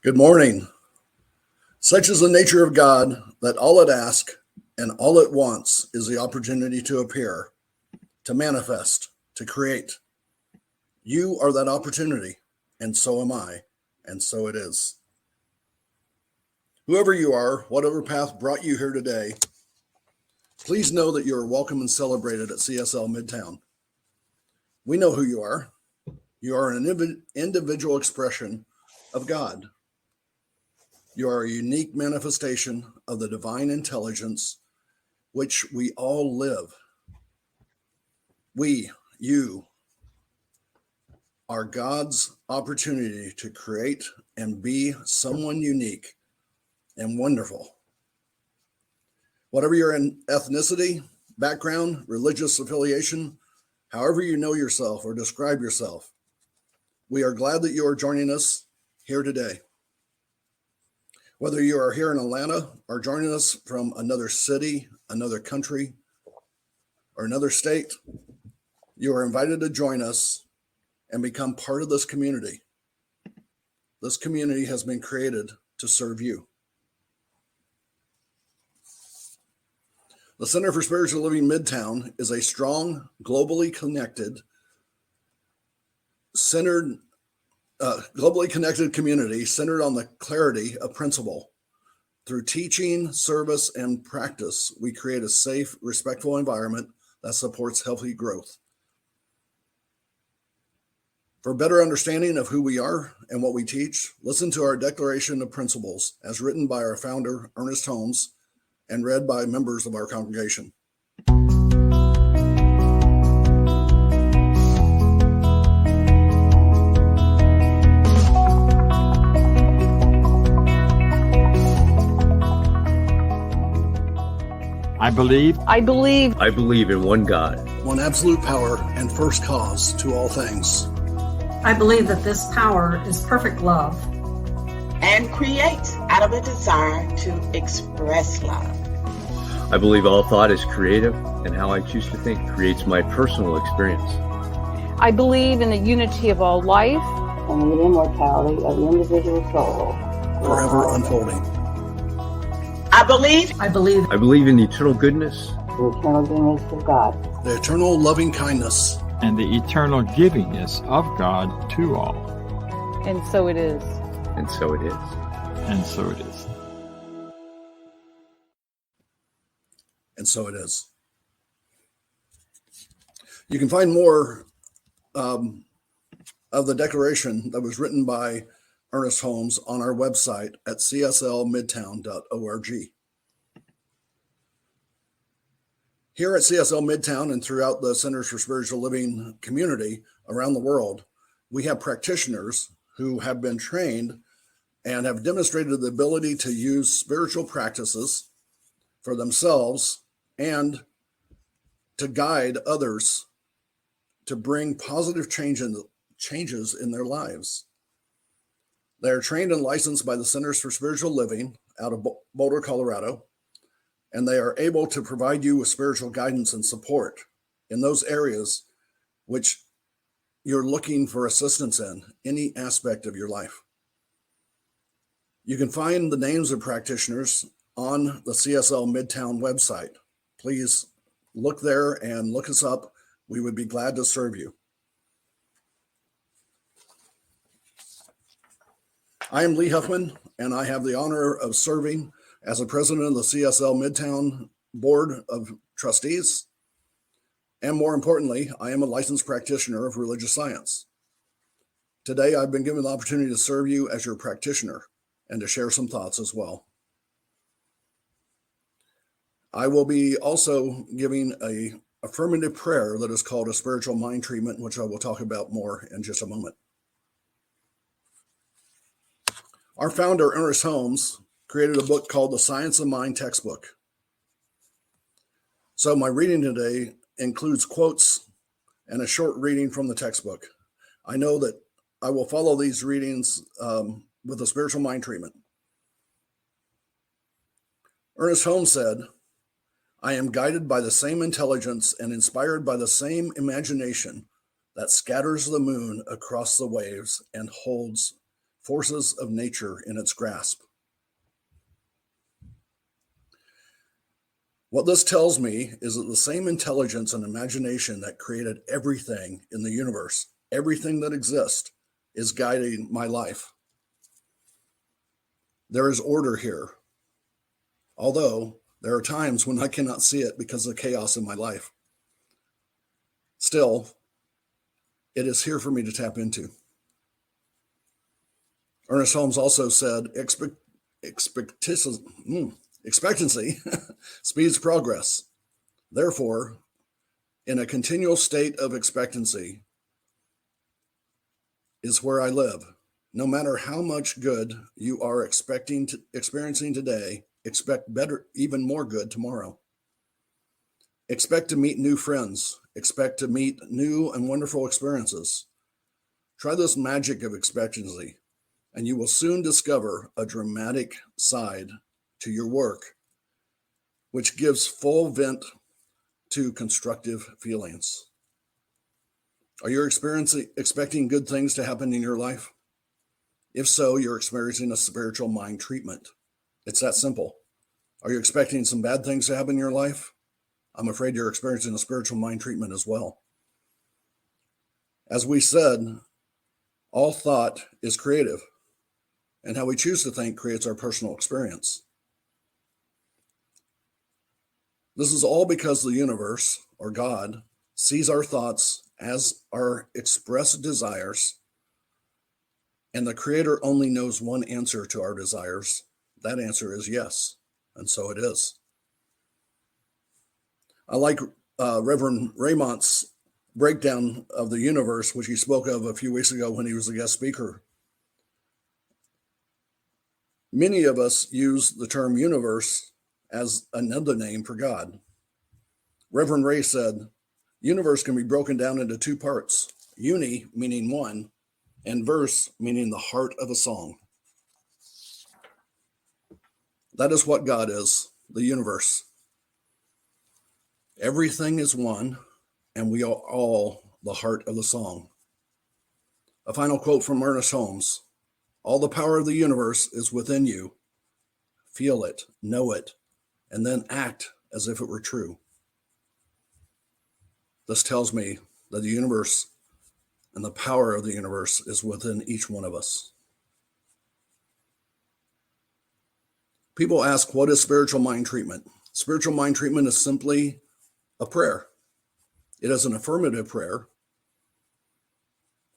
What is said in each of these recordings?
Good morning. Such is the nature of God that all it asks and all it wants is the opportunity to appear, to manifest, to create. You are that opportunity, and so am I, and so it is. Whoever you are, whatever path brought you here today, please know that you are welcome and celebrated at CSL Midtown. We know who you are. You are an individual expression of God. You are a unique manifestation of the divine intelligence which we all live. You, are God's opportunity to create and be someone unique and wonderful. Whatever your ethnicity, background, religious affiliation, however you know yourself or describe yourself, we are glad that you are joining us here today. Whether you are here in Atlanta or joining us from another city, another country, or another state, you are invited to join us and become part of this community. This community has been created to serve you. The Center for Spiritual Living Midtown is a strong, globally connected community centered on the clarity of principle. Through teaching, service, and practice, we create a safe, respectful environment that supports healthy growth. For better understanding of who we are and what we teach, listen to our Declaration of Principles as written by our founder, Ernest Holmes, and read by members of our congregation. I believe in one God, one absolute power and first cause to all things. I believe that this power is perfect love and creates out of a desire to express love. I believe all thought is creative, and how I choose to think creates my personal experience. I believe in the unity of all life and the immortality of the individual soul, forever unfolding. I believe in the eternal goodness, the eternal goodness of God, the eternal loving kindness, and the eternal givingness of God to all. And so it is. And so it is. And so it is. And so it is. You can find more of the declaration that was written by Ernest Holmes on our website at cslmidtown.org. Here at CSL Midtown and throughout the Centers for Spiritual Living community around the world, we have practitioners who have been trained and have demonstrated the ability to use spiritual practices for themselves and to guide others to bring positive changes in their lives. They are trained and licensed by the Centers for Spiritual Living out of Boulder, Colorado, and they are able to provide you with spiritual guidance and support in those areas which you're looking for assistance in, any aspect of your life. You can find the names of practitioners on the CSL Midtown website. Please look there and look us up. We would be glad to serve you. I am Lee Huffman, and I have the honor of serving as the president of the CSL Midtown Board of Trustees. And more importantly, I am a licensed practitioner of religious science. Today, I've been given the opportunity to serve you as your practitioner and to share some thoughts as well. I will be also giving an affirmative prayer that is called a spiritual mind treatment, which I will talk about more in just a moment. Our founder, Ernest Holmes, created a book called The Science of Mind Textbook. So my reading today includes quotes and a short reading from the textbook. I know that I will follow these readings with a spiritual mind treatment. Ernest Holmes said, "I am guided by the same intelligence and inspired by the same imagination that scatters the moon across the waves and holds forces of nature in its grasp. What this tells me is that the same intelligence and imagination that created everything in the universe, everything that exists, is guiding my life. There is order here, although there are times when I cannot see it because of the chaos in my life. Still, it is here for me to tap into. Ernest Holmes also said, expectancy speeds progress. Therefore, in a continual state of expectancy is where I live. No matter how much good you are experiencing today, expect better, even more good tomorrow. Expect to meet new friends. Expect to meet new and wonderful experiences. Try this magic of expectancy, and you will soon discover a dramatic side to your work, which gives full vent to constructive feelings. Are you expecting good things to happen in your life? If so, you're experiencing a spiritual mind treatment. It's that simple. Are you expecting some bad things to happen in your life? I'm afraid you're experiencing a spiritual mind treatment as well. As we said, all thought is creative, and how we choose to think creates our personal experience. This is all because the universe, or God, sees our thoughts as our expressed desires, and the Creator only knows one answer to our desires. That answer is yes, and so it is. I like Reverend Raymont's breakdown of the universe, which he spoke of a few weeks ago when he was a guest speaker. Many of us use the term universe as another name for God. Reverend Ray said, universe can be broken down into two parts, uni meaning one, and verse meaning the heart of a song. That is what God is, the universe. Everything is one, and we are all the heart of the song. A final quote from Ernest Holmes. All the power of the universe is within you. Feel it, know it, and then act as if it were true. This tells me that the universe and the power of the universe is within each one of us. People ask, what is spiritual mind treatment? Spiritual mind treatment is simply a prayer. It is an affirmative prayer,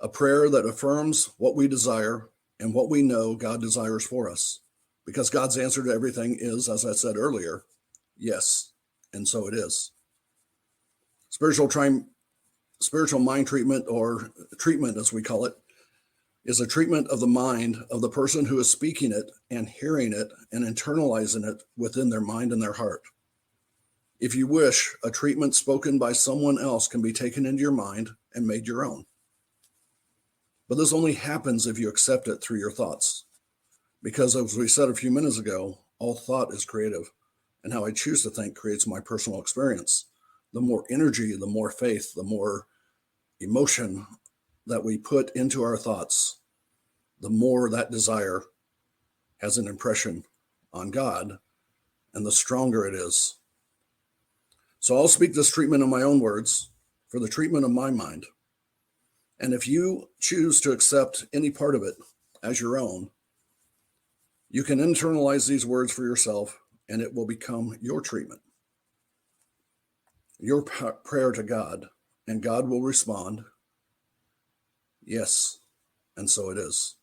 a prayer that affirms what we desire and what we know God desires for us. Because God's answer to everything is, as I said earlier, yes, and so it is. Spiritual mind treatment, or treatment as we call it, is a treatment of the mind of the person who is speaking it and hearing it and internalizing it within their mind and their heart. If you wish, a treatment spoken by someone else can be taken into your mind and made your own. But this only happens if you accept it through your thoughts. Because as we said a few minutes ago, all thought is creative, and how I choose to think creates my personal experience. The more energy, the more faith, the more emotion that we put into our thoughts, the more that desire has an impression on God, and the stronger it is. So I'll speak this treatment in my own words for the treatment of my mind. And if you choose to accept any part of it as your own, you can internalize these words for yourself, and it will become your treatment, your prayer to God, and God will respond, yes, and so it is.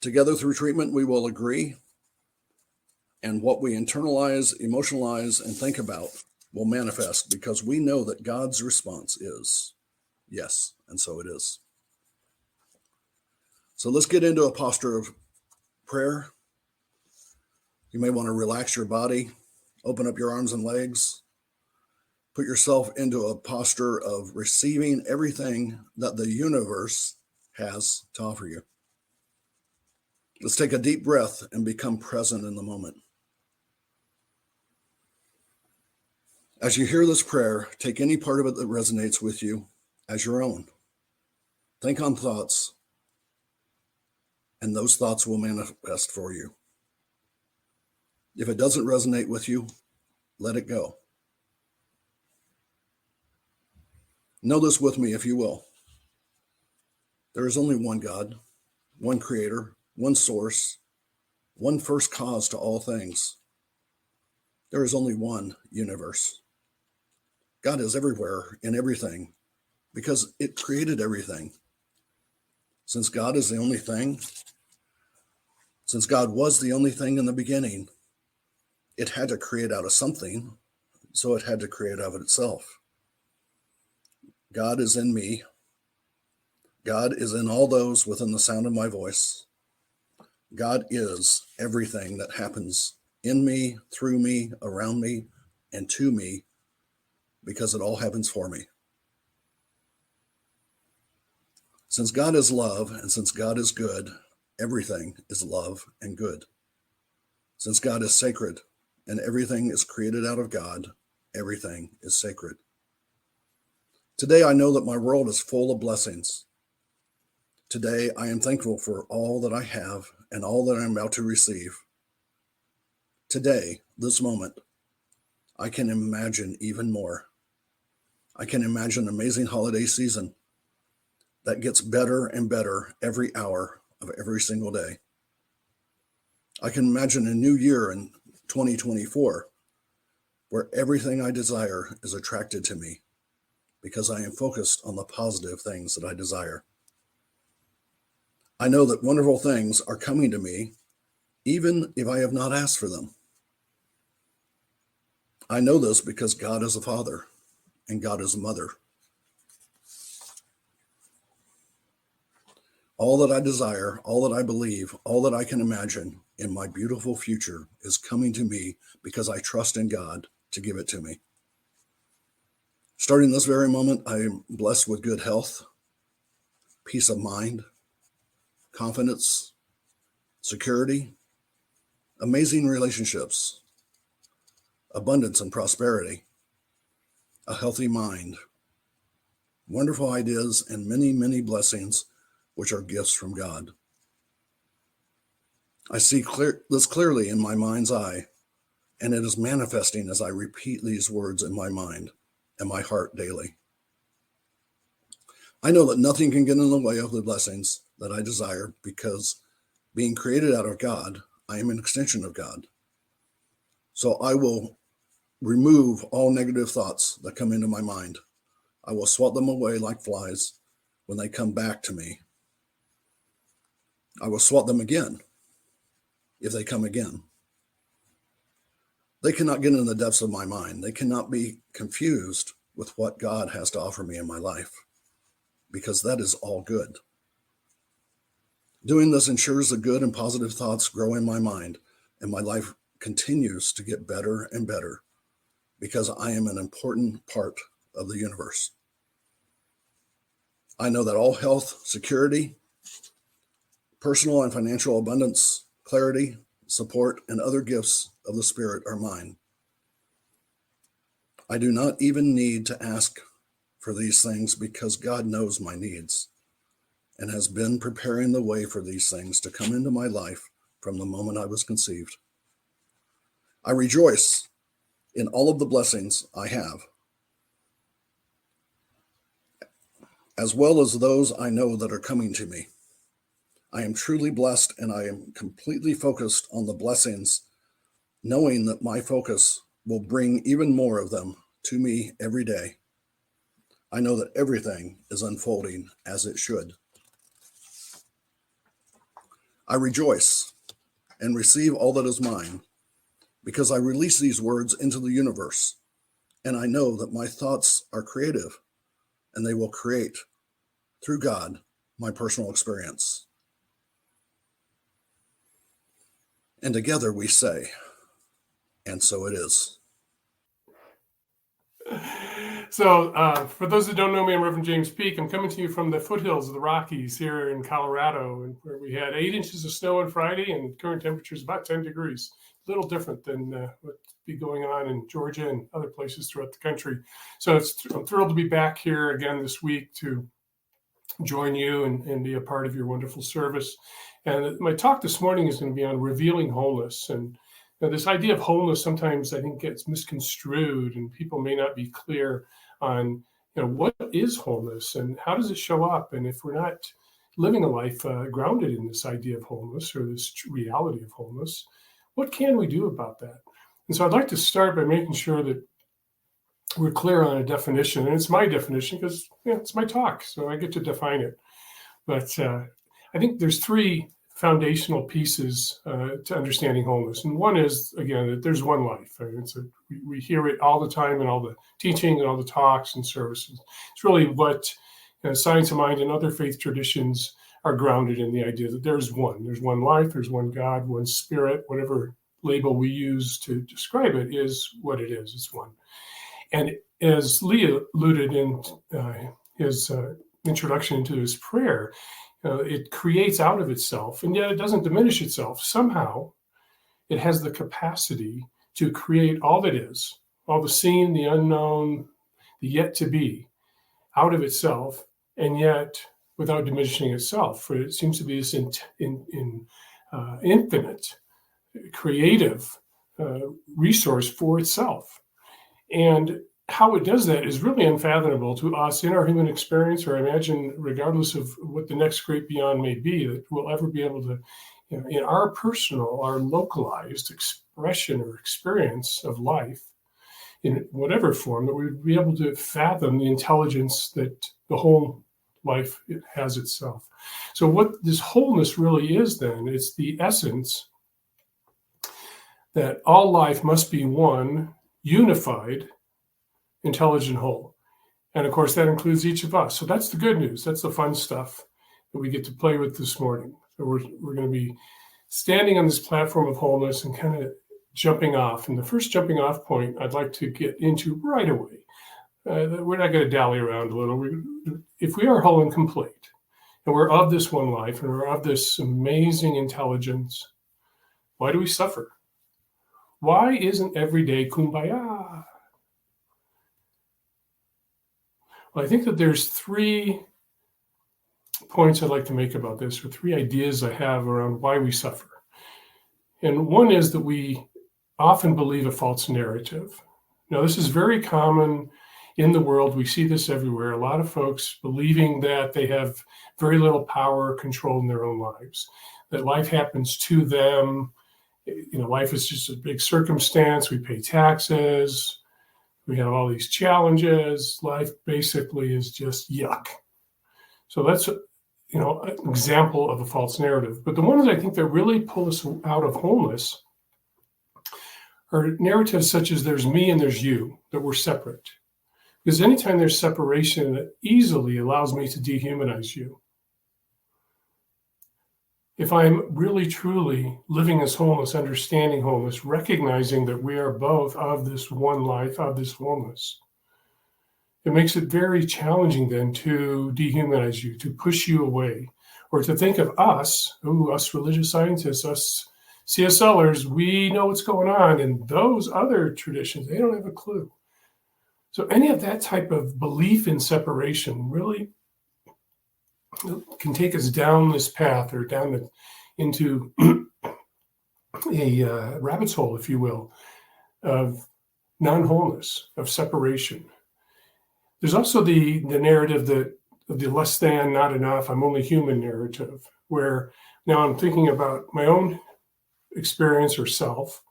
Together through treatment, we will agree, and what we internalize, emotionalize, and think about will manifest, because we know that God's response is yes, and so it is. So let's get into a posture of prayer. You may want to relax your body, open up your arms and legs, put yourself into a posture of receiving everything that the universe has to offer you. Let's take a deep breath and become present in the moment. As you hear this prayer, take any part of it that resonates with you as your own. Think on thoughts and those thoughts will manifest for you. If it doesn't resonate with you, let it go. Know this with me, if you will. There is only one God, one creator, one source, one first cause to all things. There is only one universe. God is everywhere in everything because it created everything. Since God is the only thing, since God was the only thing in the beginning, it had to create out of something, so it had to create out of itself. God is in me. God is in all those within the sound of my voice. God is everything that happens in me, through me, around me, and to me, because it all happens for me. Since God is love, and since God is good, everything is love and good. Since God is sacred, and everything is created out of God, everything is sacred. Today, I know that my world is full of blessings. Today, I am thankful for all that I have and all that I am about to receive. Today, this moment, I can imagine even more. I can imagine an amazing holiday season that gets better and better every hour of every single day. I can imagine a new year in 2024 where everything I desire is attracted to me because I am focused on the positive things that I desire. I know that wonderful things are coming to me even if I have not asked for them. I know this because God is a father and God is a mother. All that I desire, all that I believe, all that I can imagine in my beautiful future is coming to me because I trust in God to give it to me. Starting this very moment, I am blessed with good health, peace of mind, confidence, security, amazing relationships, abundance and prosperity, a healthy mind, wonderful ideas, and many, many blessings, which are gifts from God. I see this clearly in my mind's eye, and it is manifesting as I repeat these words in my mind and my heart daily. I know that nothing can get in the way of the blessings that I desire because being created out of God, I am an extension of God. So I will remove all negative thoughts that come into my mind. I will swat them away like flies when they come back to me. I will swat them again if they come again. They cannot get in the depths of my mind. They cannot be confused with what God has to offer me in my life, because that is all good. Doing this ensures the good and positive thoughts grow in my mind, and my life continues to get better and better because I am an important part of the universe. I know that all health, security, personal and financial abundance, clarity, support, and other gifts of the Spirit are mine. I do not even need to ask for these things because God knows my needs and has been preparing the way for these things to come into my life from the moment I was conceived. I rejoice in all of the blessings I have, as well as those I know that are coming to me. I am truly blessed, and I am completely focused on the blessings, knowing that my focus will bring even more of them to me every day. I know that everything is unfolding as it should. I rejoice and receive all that is mine because I release these words into the universe, and I know that my thoughts are creative and they will create, through God, my personal experience. And together we say, and so it is. So for those that don't know me, I'm Reverend James Peake. I'm coming to you from the foothills of the Rockies here in Colorado, and where we had 8 inches of snow on Friday and current temperatures about 10 degrees. A little different than what'd be going on in Georgia and other places throughout the country. So I'm thrilled to be back here again this week to join you and be a part of your wonderful service. And my talk this morning is going to be on revealing wholeness. And this idea of wholeness sometimes I think gets misconstrued, and people may not be clear on what is wholeness and how does it show up. And if we're not living a life grounded in this idea of wholeness or this reality of wholeness, what can we do about that? And so I'd like to start by making sure that we're clear on a definition. And it's my definition because it's my talk, so I get to define it. But I think there's three foundational pieces to understanding wholeness. And one is, again, that there's one life. I mean, we hear it all the time in all the teaching and all the talks and services. It's really what Science of Mind and other faith traditions are grounded in the idea that there's one. There's one life, there's one God, one spirit, whatever label we use to describe it is what it is. It's one. And as Lee alluded in his introduction to his prayer, it creates out of itself, and yet it doesn't diminish itself. Somehow, it has the capacity to create all that is, all the seen, the unknown, the yet to be, out of itself, and yet without diminishing itself. For it seems to be this infinite, creative resource for itself. And how it does that is really unfathomable to us in our human experience, or I imagine regardless of what the next great beyond may be, that we'll ever be able to, in our personal, our localized expression or experience of life, in whatever form, that we'd be able to fathom the intelligence that the whole life has itself. So what this wholeness really is then, it's the essence that all life must be one, unified, intelligent whole. And of course, that includes each of us. So that's the good news. That's the fun stuff that we get to play with this morning. So we're going to be standing on this platform of wholeness and kind of jumping off. And the first jumping off point I'd like to get into right away. We're not going to dally around a little. If we are whole and complete, and we're of this one life, and we're of this amazing intelligence, why do we suffer? Why isn't every day kumbaya? Well, I think that there's 3 points I'd like to make about this, or 3 ideas I have around why we suffer. And one is that we often believe a false narrative. Now, this is very common in the world. We see this everywhere. A lot of folks believing that they have very little power or control in their own lives, that life happens to them. Life is just a big circumstance. We pay taxes. We have all these challenges. Life basically is just yuck. So that's, an example of a false narrative. But the ones I think that really pull us out of wholeness are narratives such as there's me and there's you, that we're separate. Because anytime there's separation, it easily allows me to dehumanize you. If I'm really, truly living this wholeness, understanding wholeness, recognizing that we are both of this one life, of this wholeness, it makes it very challenging then to dehumanize you, to push you away, or to think of us, us religious scientists, us CSLers, we know what's going on, and those other traditions, they don't have a clue. So any of that type of belief in separation really can take us down this path, or down into a rabbit's hole, if you will, of non-wholeness, of separation. There's also the narrative that of the less than, not enough, I'm only human narrative, where now I'm thinking about my own experience or self,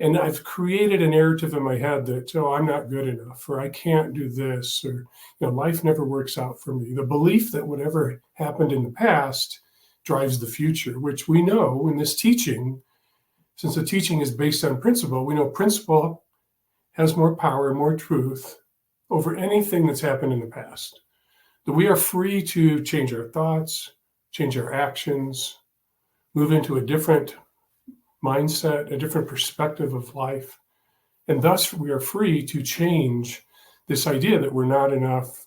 and I've created a narrative in my head that, I'm not good enough, or I can't do this, or life never works out for me. The belief that whatever happened in the past drives the future, which we know in this teaching, since the teaching is based on principle, we know principle has more power and more truth over anything that's happened in the past. That we are free to change our thoughts, change our actions, move into a different mindset, a different perspective of life. And thus we are free to change this idea that we're not enough.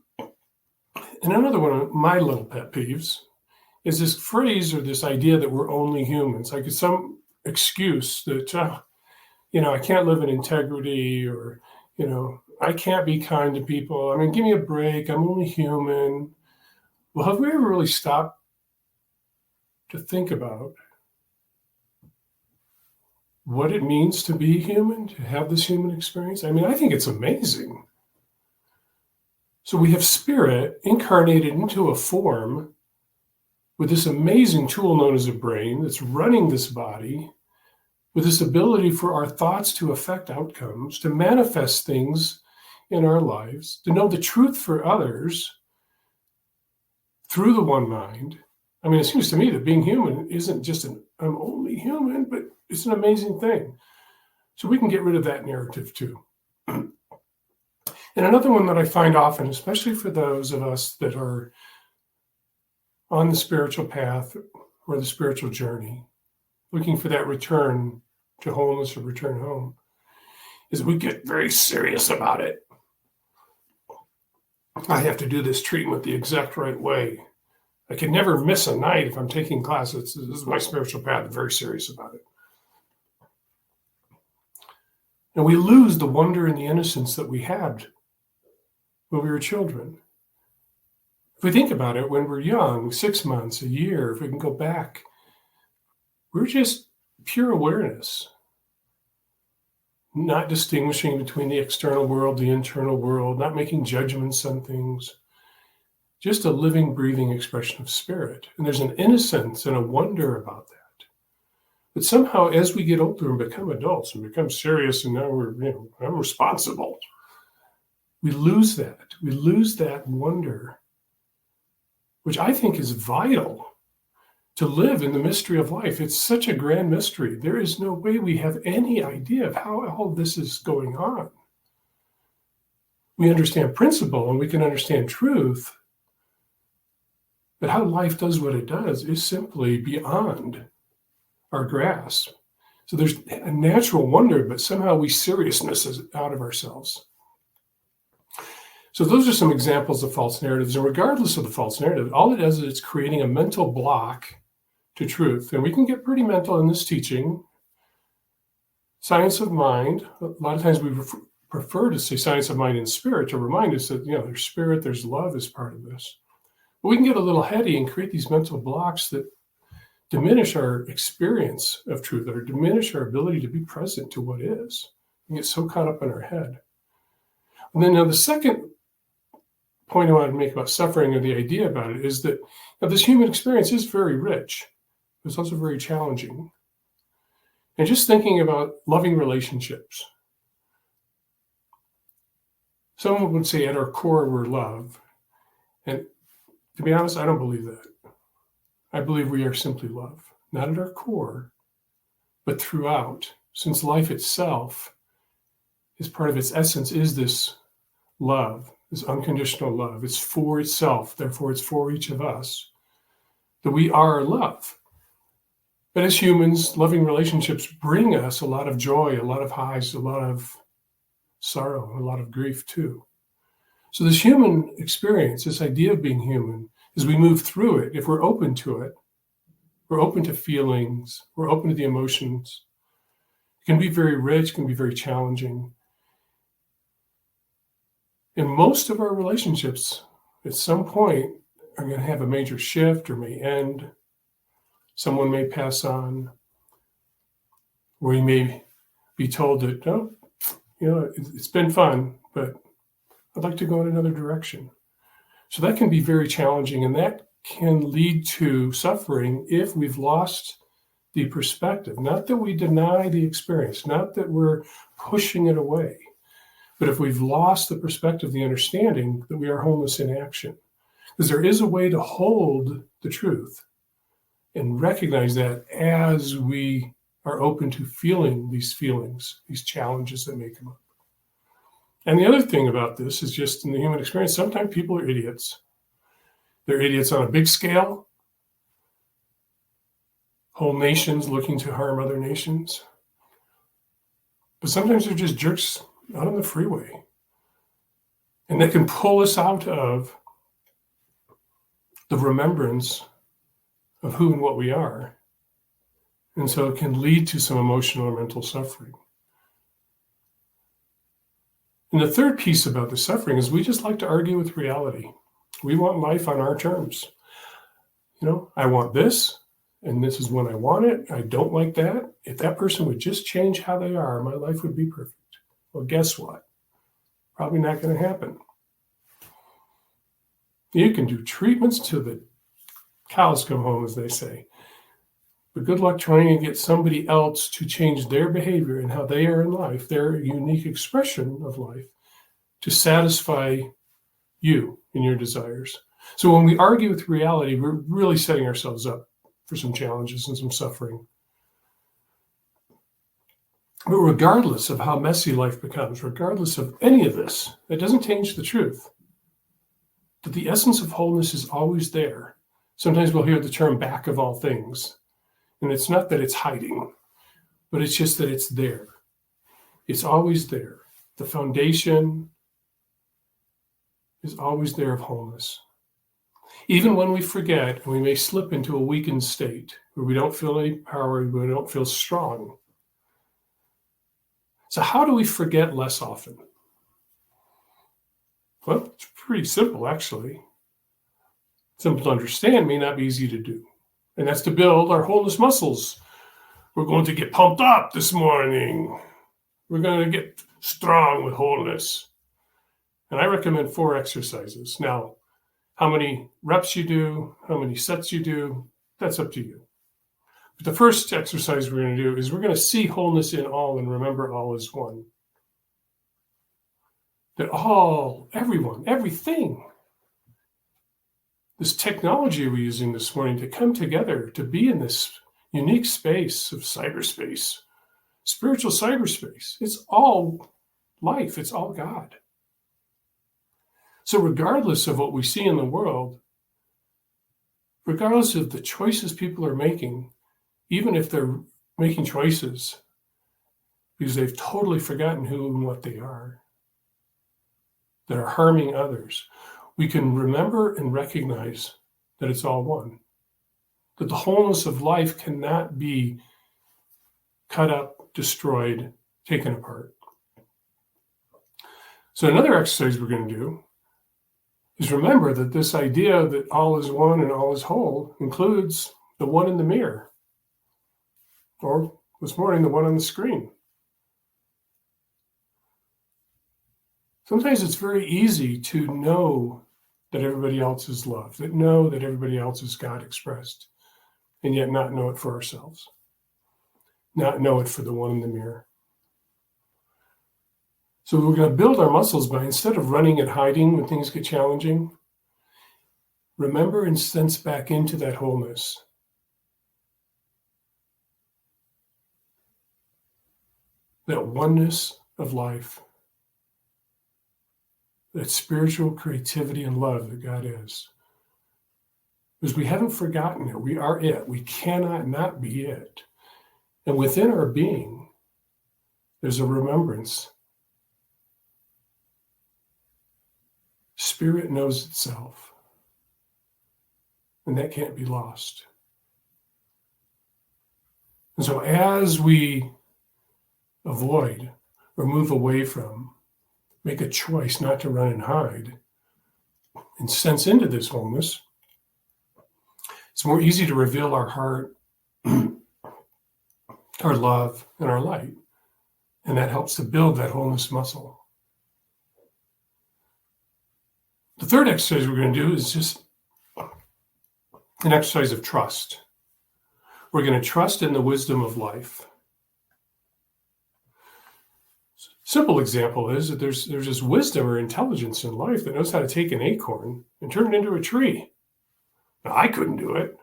And another one of my little pet peeves is this phrase, or this idea that we're only humans. Like it's some excuse that, I can't live in integrity, or, I can't be kind to people. I mean, give me a break. I'm only human. Well, have we ever really stopped to think about what it means to be human, to have this human experience? I mean, I think it's amazing. So we have spirit incarnated into a form with this amazing tool known as a brain that's running this body, with this ability for our thoughts to affect outcomes, to manifest things in our lives, to know the truth for others through the one mind. I mean, it seems to me that being human isn't just I'm only human, but it's an amazing thing. So we can get rid of that narrative too. And another one that I find often, especially for those of us that are on the spiritual path or the spiritual journey, looking for that return to wholeness or return home, is we get very serious about it. I have to do this treatment the exact right way. I can never miss a night if I'm taking classes. This is my spiritual path. I'm very serious about it. And we lose the wonder and the innocence that we had when we were children. If we think about it, when we're young, 6 months, a year, if we can go back, we're just pure awareness, not distinguishing between the external world, the internal world, not making judgments on things, just a living, breathing expression of spirit. And there's an innocence and a wonder about that. But somehow, as we get older and become adults and become serious, and now I'm responsible, we lose that. We lose that wonder, which I think is vital to live in the mystery of life. It's such a grand mystery. There is no way we have any idea of how all this is going on. We understand principle and we can understand truth, but how life does what it does is simply beyond our grasp. So there's a natural wonder, but somehow we seriousness is out of ourselves. So those are some examples of false narratives. And regardless of the false narrative, all it does is it's creating a mental block to truth. And we can get pretty mental in this teaching. Science of mind, a lot of times we prefer to say science of mind and spirit to remind us that, there's spirit, there's love as part of this. But we can get a little heady and create these mental blocks that diminish our experience of truth, or diminish our ability to be present to what is. We get so caught up in our head. And then now the second point I want to make about suffering, or the idea about it, is that this human experience is very rich. It's also very challenging. And just thinking about loving relationships. Someone would say at our core we're love. And to be honest, I don't believe that. I believe we are simply love. Not at our core, but throughout. Since life itself is part of its essence, is this love, this unconditional love. It's for itself, therefore it's for each of us, that we are love. But as humans, loving relationships bring us a lot of joy, a lot of highs, a lot of sorrow, a lot of grief too. So this human experience, this idea of being human, as we move through it, if we're open to it, we're open to feelings, we're open to the emotions, it can be very rich, can be very challenging. And most of our relationships at some point are going to have a major shift or may end. Someone may pass on. We may be told that, it's been fun, but I'd like to go in another direction. So that can be very challenging, and that can lead to suffering if we've lost the perspective. Not that we deny the experience, not that we're pushing it away, but if we've lost the perspective, the understanding that we are wholeness in action. Because there is a way to hold the truth and recognize that as we are open to feeling these feelings, these challenges that may come up. And the other thing about this is just in the human experience, sometimes people are idiots. They're idiots on a big scale. Whole nations looking to harm other nations. But sometimes they're just jerks out on the freeway. And they can pull us out of the remembrance of who and what we are. And so it can lead to some emotional or mental suffering. And the third piece about the suffering is we just like to argue with reality. We want life on our terms. I want this, and this is when I want it. I don't like that. If that person would just change how they are, my life would be perfect. Well, guess what? Probably not going to happen. You can do treatments till the cows come home, as they say. But good luck trying to get somebody else to change their behavior and how they are in life, their unique expression of life, to satisfy you and your desires. So when we argue with reality, we're really setting ourselves up for some challenges and some suffering. But regardless of how messy life becomes, regardless of any of this, it doesn't change the truth that the essence of wholeness is always there. Sometimes we'll hear the term back of all things. And it's not that it's hiding, but it's just that it's there. It's always there. The foundation is always there of wholeness. Even when we forget, and we may slip into a weakened state where we don't feel any power, we don't feel strong. So how do we forget less often? Well, it's pretty simple, actually. Simple to understand, may not be easy to do. And that's to build our wholeness muscles. We're going to get pumped up this morning. We're going to get strong with wholeness. And I recommend 4 exercises. Now, how many reps you do, how many sets you do, that's up to you. But the first exercise we're going to do is we're going to see wholeness in all and remember all is one. That all, everyone, everything, this technology we're using this morning to come together, to be in this unique space of cyberspace, spiritual cyberspace, it's all life, it's all God. So regardless of what we see in the world, regardless of the choices people are making, even if they're making choices because they've totally forgotten who and what they are, that are harming others, we can remember and recognize that it's all one. That the wholeness of life cannot be cut up, destroyed, taken apart. So another exercise we're going to do is remember that this idea that all is one and all is whole includes the one in the mirror, or this morning, the one on the screen. Sometimes it's very easy to know that everybody else is love, that know that everybody else is God expressed, and yet not know it for ourselves, not know it for the one in the mirror. So we're going to build our muscles by, instead of running and hiding when things get challenging, remember and sense back into that wholeness. That oneness of life. That spiritual creativity and love that God is. Because we haven't forgotten it. We are it. We cannot not be it. And within our being, there's a remembrance. Spirit knows itself. And that can't be lost. And so as we avoid or move away from, make a choice not to run and hide, and sense into this wholeness, it's more easy to reveal our heart, our love, and our light. And that helps to build that wholeness muscle. The third exercise we're going to do is just an exercise of trust. We're going to trust in the wisdom of life. Simple example is that there's this wisdom or intelligence in life that knows how to take an acorn and turn it into a tree. Now, I couldn't do it.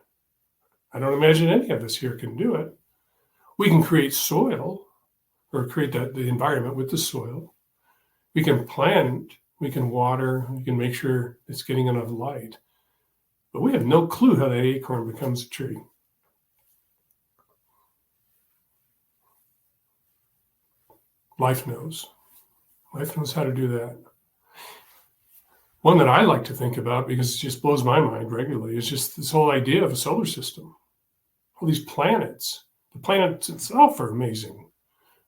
I don't imagine any of us here can do it. We can create soil or create the environment with the soil. We can plant, we can water, we can make sure it's getting enough light. But we have no clue how that acorn becomes a tree. Life knows. Life knows how to do that. One that I like to think about, because it just blows my mind regularly, is just this whole idea of a solar system. All these planets. The planets itself are amazing.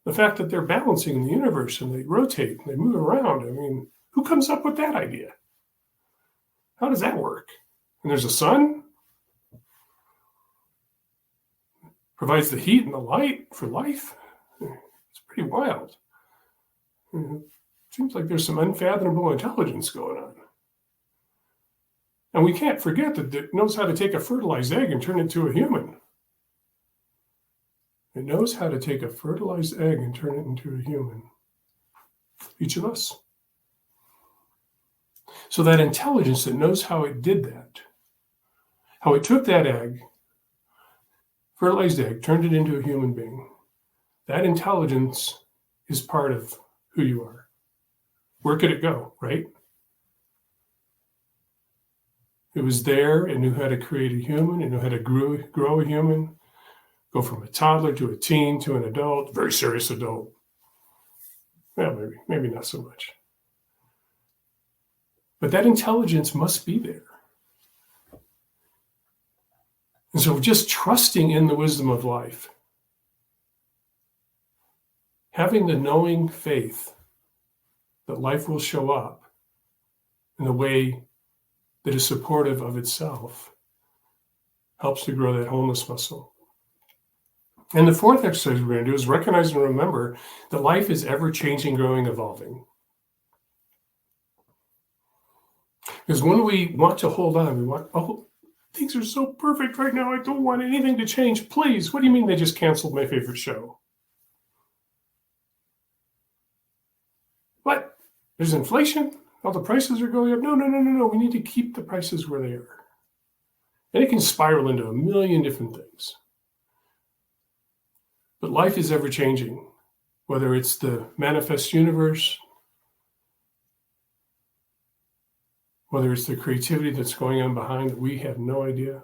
The fact that they're balancing in the universe and they rotate and they move around. I mean, who comes up with that idea? How does that work? And there's a sun, provides the heat and the light for life. It's pretty wild. It seems like there's some unfathomable intelligence going on. And we can't forget that it knows how to take a fertilized egg and turn it into a human. It knows how to take a fertilized egg and turn it into a human. Each of us. So that intelligence that knows how it did that, how it took that egg, fertilized egg, turned it into a human being, that intelligence is part of who you are. Where could it go, right? It was there. It knew how to create a human. It knew how to grow a human, go from a toddler to a teen to an adult, very serious adult. Well, maybe not so much. But that intelligence must be there. And so just trusting in the wisdom of life, having the knowing faith that life will show up in a way that is supportive of itself, helps to grow that wholeness muscle. And the fourth exercise we're going to do is recognize and remember that life is ever-changing, growing, evolving. Because when we want to hold on, we want, oh, things are so perfect right now, I don't want anything to change. Please, what do you mean they just canceled my favorite show? What? There's inflation? All the prices are going up? No. We need to keep the prices where they are. And it can spiral into a million different things. But life is ever changing, whether it's the manifest universe, whether it's the creativity that's going on behind that we have no idea.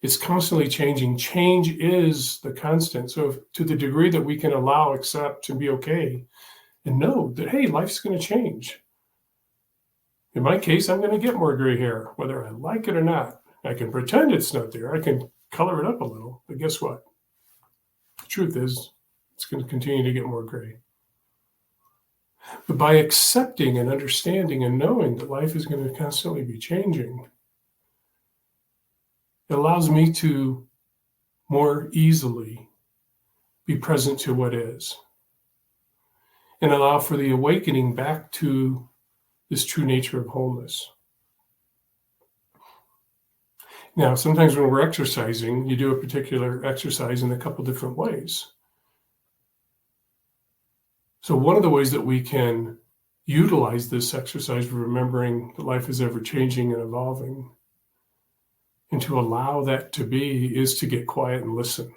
It's constantly changing. Change is the constant. So to the degree that we can allow, accept, and be okay, and know that, hey, life's going to change. In my case, I'm going to get more gray hair, whether I like it or not. I can pretend it's not there. I can color it up a little. But guess what? The truth is, it's going to continue to get more gray. But by accepting and understanding and knowing that life is going to constantly be changing, it allows me to more easily be present to what is and allow for the awakening back to this true nature of wholeness. Now, sometimes when we're exercising, you do a particular exercise in a couple different ways. So one of the ways that we can utilize this exercise of remembering that life is ever changing and evolving, and to allow that to be, is to get quiet and listen.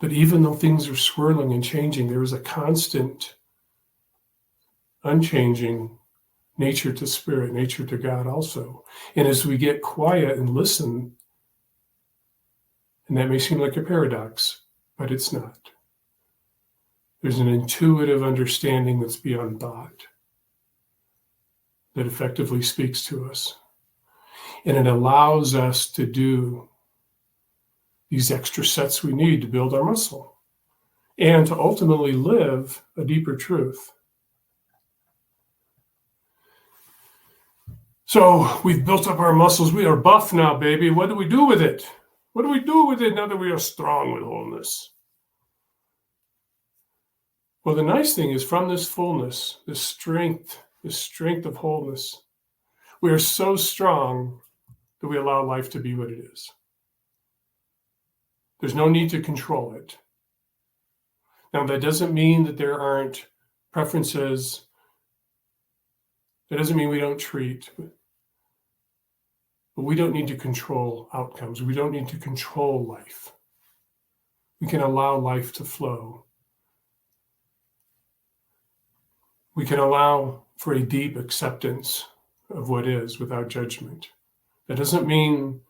That even though things are swirling and changing, there is a constant, unchanging nature to spirit, nature to God also. And as we get quiet and listen, and that may seem like a paradox, but it's not. There's an intuitive understanding that's beyond thought that effectively speaks to us. And it allows us to do these extra sets we need to build our muscle and to ultimately live a deeper truth. So we've built up our muscles. We are buff now, baby. What do we do with it? What do we do with it now that we are strong with wholeness? Well, the nice thing is from this fullness, this strength of wholeness, we are so strong that we allow life to be what it is. There's no need to control it. Now, that doesn't mean that there aren't preferences. That doesn't mean we don't treat. But we don't need to control outcomes. We don't need to control life. We can allow life to flow. We can allow for a deep acceptance of what is without judgment. That doesn't mean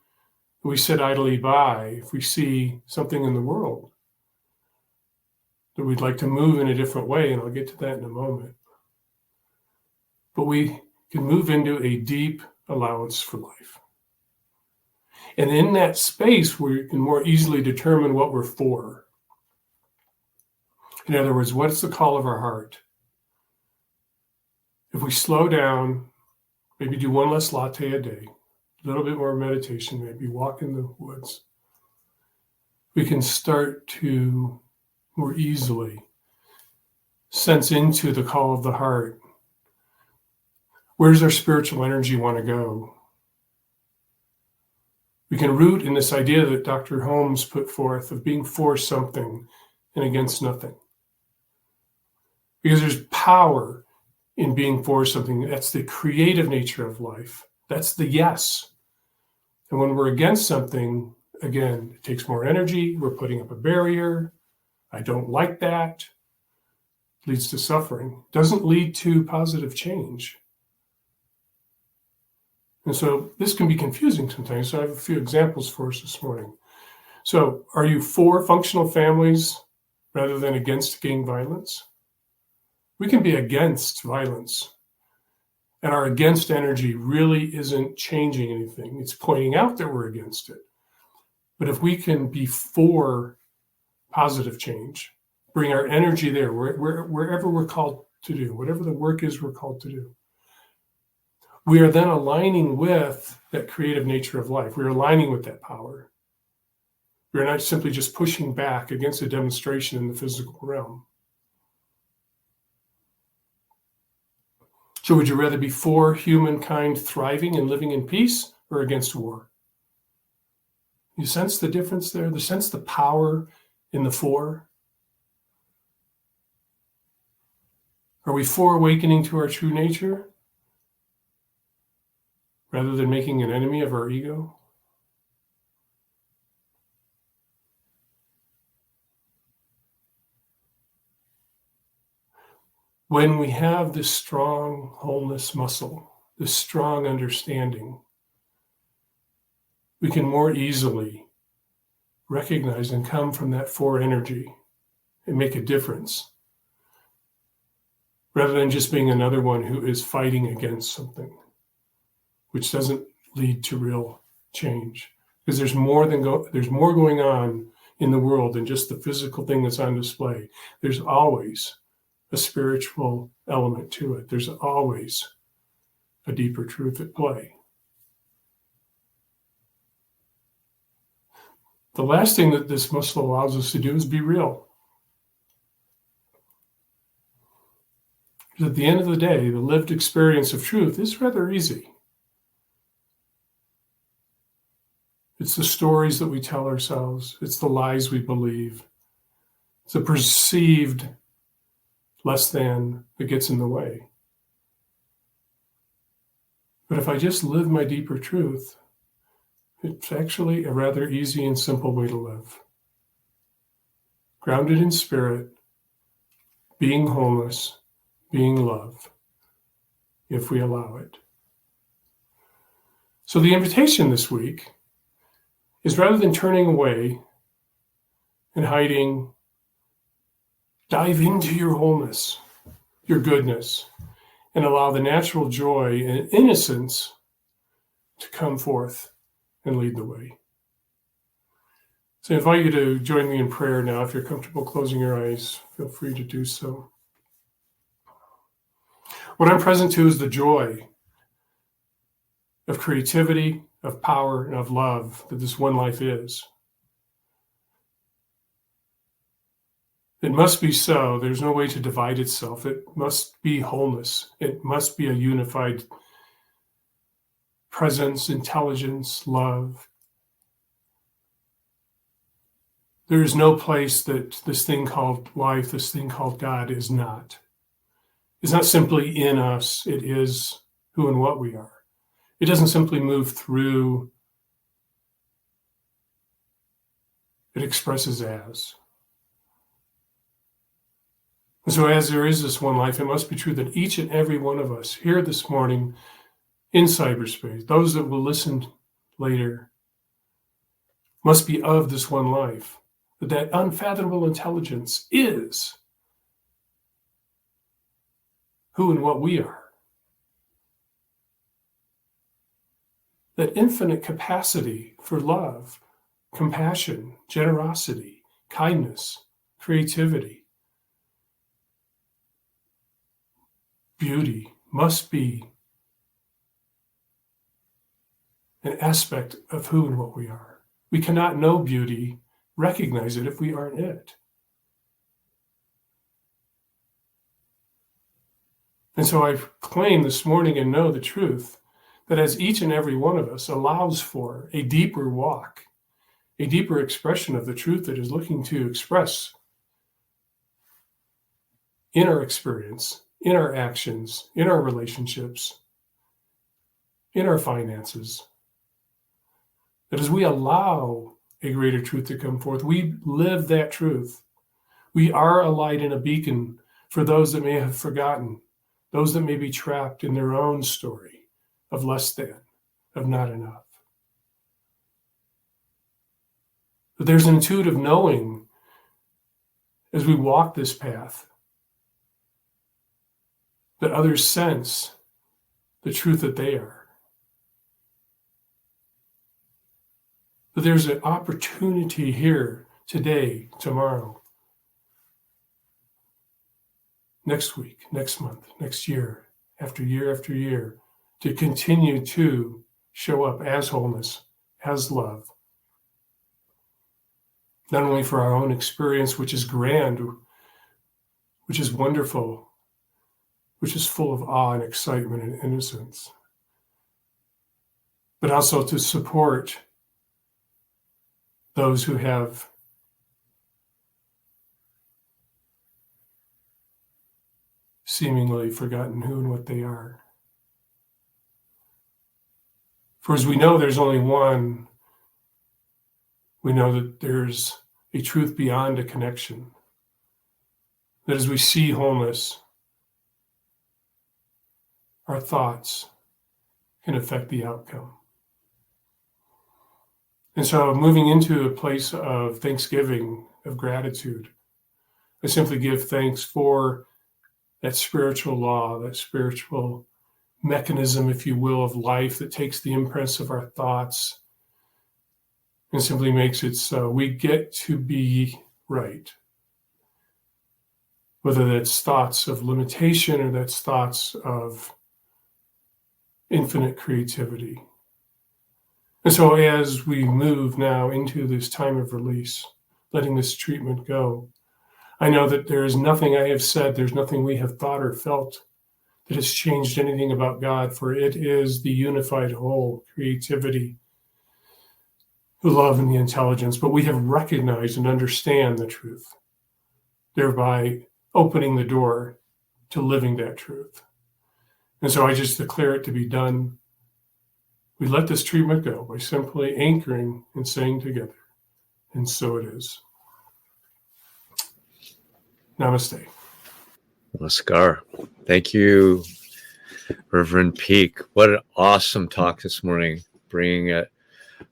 we sit idly by if we see something in the world that we'd like to move in a different way, and I'll get to that in a moment. But we can move into a deep allowance for life. And in that space, we can more easily determine what we're for In other words, what's the call of our heart? If we slow down, maybe do one less latte a day, a little bit more meditation, maybe walk in the woods, we can start to more easily sense into the call of the heart. Where does our spiritual energy want to go? We can root in this idea that Dr. Holmes put forth of being for something and against nothing. Because there's power in being for something. That's the creative nature of life. That's the yes. And when we're against something, again, it takes more energy. We're putting up a barrier. I don't like that. It leads to suffering. Doesn't lead to positive change. And so this can be confusing sometimes. So I have a few examples for us this morning. So are you for functional families rather than against gang violence? We can be against violence, and our against energy really isn't changing anything. It's pointing out that we're against it. But if we can be for positive change, bring our energy there, wherever we're called to do, whatever the work is we're called to do, we are then aligning with that creative nature of life. We're aligning with that power. We're not simply just pushing back against a demonstration in the physical realm. So would you rather be for humankind thriving and living in peace or against war? You sense the difference there? You sense the power in the for? Are we for awakening to our true nature rather than making an enemy of our ego? When we have this strong wholeness muscle, this strong understanding, we can more easily recognize and come from that for energy and make a difference, rather than just being another one who is fighting against something, which doesn't lead to real change. Because there's more going on in the world than just the physical thing that's on display. There's always a spiritual element to it. There's always a deeper truth at play. The last thing that this muscle allows us to do is be real. Because at the end of the day, the lived experience of truth is rather easy. It's the stories that we tell ourselves. It's the lies we believe. It's the perceived less than that gets in the way. But if I just live my deeper truth, it's actually a rather easy and simple way to live. Grounded in spirit, being wholeness, being love, if we allow it. So the invitation this week is, rather than turning away and hiding, dive into your wholeness, your goodness, and allow the natural joy and innocence to come forth and lead the way. So I invite you to join me in prayer now. If you're comfortable closing your eyes, feel free to do so. What I'm present to is the joy of creativity, of power, and of love that this one life is. It must be so. There's no way to divide itself. It must be wholeness. It must be a unified presence, intelligence, love. There is no place that this thing called life, this thing called God is not. It's not simply in us. It is who and what we are. It doesn't simply move through. It expresses as. And so as there is this one life, it must be true that each and every one of us here this morning in cyberspace, those that will listen later, must be of this one life, that unfathomable intelligence is who and what we are. That infinite capacity for love, compassion, generosity, kindness, creativity, beauty must be an aspect of who and what we are. We cannot know beauty, recognize it, if we aren't it. And so I claim this morning and know the truth that as each and every one of us allows for a deeper walk, a deeper expression of the truth that is looking to express in our experience, in our actions, in our relationships, in our finances, that as we allow a greater truth to come forth, we live that truth. We are a light and a beacon for those that may have forgotten, those that may be trapped in their own story of less than, of not enough. But there's an intuitive knowing as we walk this path that others sense the truth that they are. But there's an opportunity here today, tomorrow, next week, next month, next year after year, to continue to show up as wholeness, as love. Not only for our own experience, which is grand, which is wonderful, which is full of awe and excitement and innocence, but also to support those who have seemingly forgotten who and what they are. For as we know there's only one, we know that there's a truth beyond a connection. That as we see wholeness, our thoughts can affect the outcome. And so moving into a place of thanksgiving, of gratitude, I simply give thanks for that spiritual law, that spiritual mechanism, if you will, of life that takes the impress of our thoughts and simply makes it so we get to be right. Whether that's thoughts of limitation or that's thoughts of infinite creativity. And so as we move now into this time of release, letting this treatment go, I know that there is nothing I have said, there's nothing we have thought or felt that has changed anything about God, for it is the unified whole, creativity, the love and the intelligence. But we have recognized and understand the truth, thereby opening the door to living that truth. And so I just declare it to be done. We let this treatment go by simply anchoring and saying together, and so it is. Namaste. Namaskar. Thank you, Reverend Peak. What an awesome talk this morning, bringing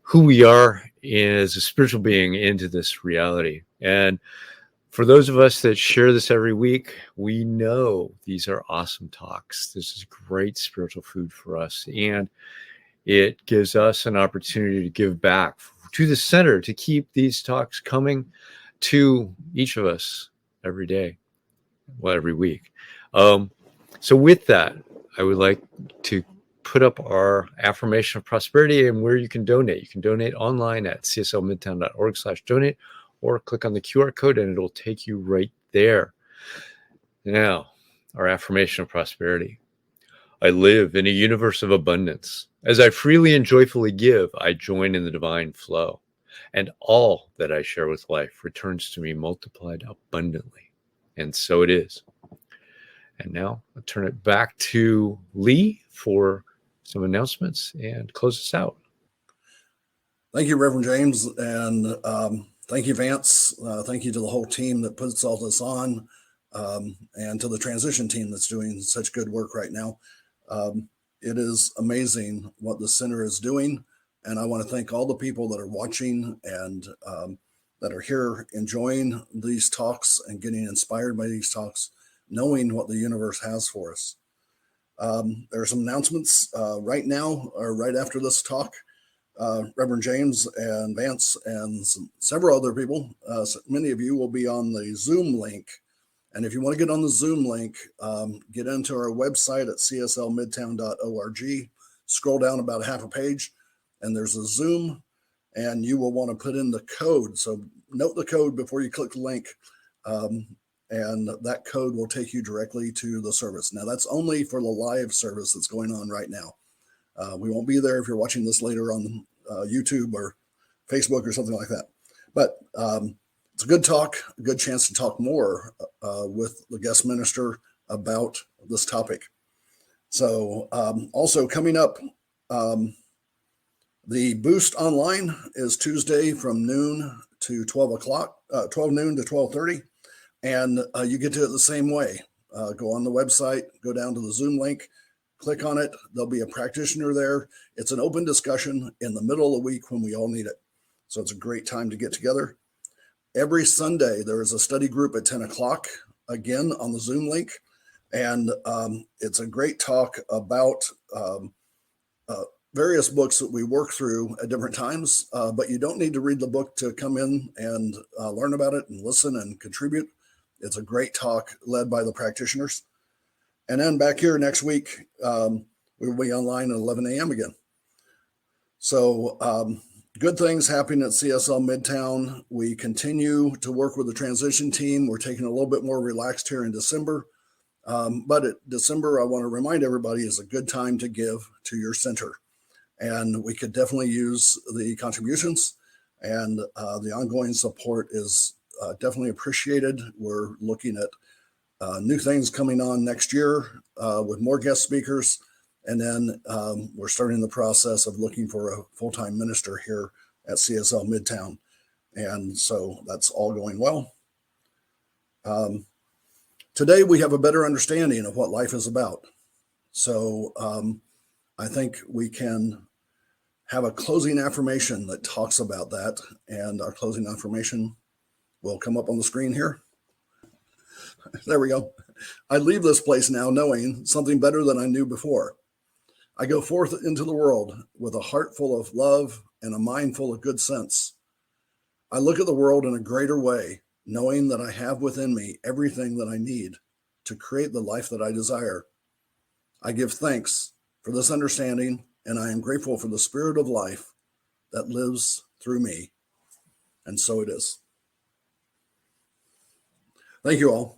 who we are as a spiritual being into this reality. And for those of us that share this every week, we know these are awesome talks. This is great spiritual food for us. And it gives us an opportunity to give back to the center, to keep these talks coming to each of us every day, well, every week. So with that, I would like to put up our affirmation of prosperity and where you can donate. You can donate online at cslmidtown.org/donate, or click on the QR code and it'll take you right there. Now, our affirmation of prosperity. I live in a universe of abundance. As I freely and joyfully give, I join in the divine flow, and all that I share with life returns to me multiplied abundantly. And so it is. And now I'll turn it back to Lee for some announcements and close us out. Thank you, Reverend James, and thank you, Vance. Thank you to the whole team that puts all this on, and to the transition team that's doing such good work right now. It is amazing what the center is doing, and I want to thank all the people that are watching and that are here enjoying these talks and getting inspired by these talks, knowing what the universe has for us. There are some announcements right now, or right after this talk. Reverend James and Vance and several other people, many of you will be on the Zoom link And if you want to get on the Zoom link, get into our website at cslmidtown.org, scroll down about half a page, and there's a Zoom, and you will want to put in the code. So note the code before you click the link, and that code will take you directly to the service. Now, that's only for the live service that's going on right now. We won't be there if you're watching this later on YouTube or Facebook or something like that. But it's a good talk, a good chance to talk more with the guest minister about this topic. So also coming up, the Boost Online is Tuesday from noon to 12 noon to 12:30. And you get to it the same way. Go on the website, go down to the Zoom link, click on it. There'll be a practitioner there. It's an open discussion in the middle of the week when we all need it. So it's a great time to get together. Every Sunday, there is a study group at 10 o'clock, again on the Zoom link. And it's a great talk about various books that we work through at different times. But you don't need to read the book to come in and learn about it and listen and contribute. It's a great talk led by the practitioners. And then back here next week, we will be online at 11 a.m. again. So good things happening at CSL Midtown. We continue to work with the transition team. We're taking a little bit more relaxed here in December. But at December, I want to remind everybody, is a good time to give to your center. And we could definitely use the contributions, and the ongoing support is definitely appreciated. We're looking at new things coming on next year with more guest speakers. And then we're starting the process of looking for a full-time minister here at CSL Midtown. And so that's all going well. Today, we have a better understanding of what life is about. So I think we can have a closing affirmation that talks about that. And our closing affirmation will come up on the screen here. There we go. I leave this place now knowing something better than I knew before. I go forth into the world with a heart full of love and a mind full of good sense. I look at the world in a greater way, knowing that I have within me everything that I need to create the life that I desire. I give thanks for this understanding, and I am grateful for the spirit of life that lives through me. And so it is. Thank you all.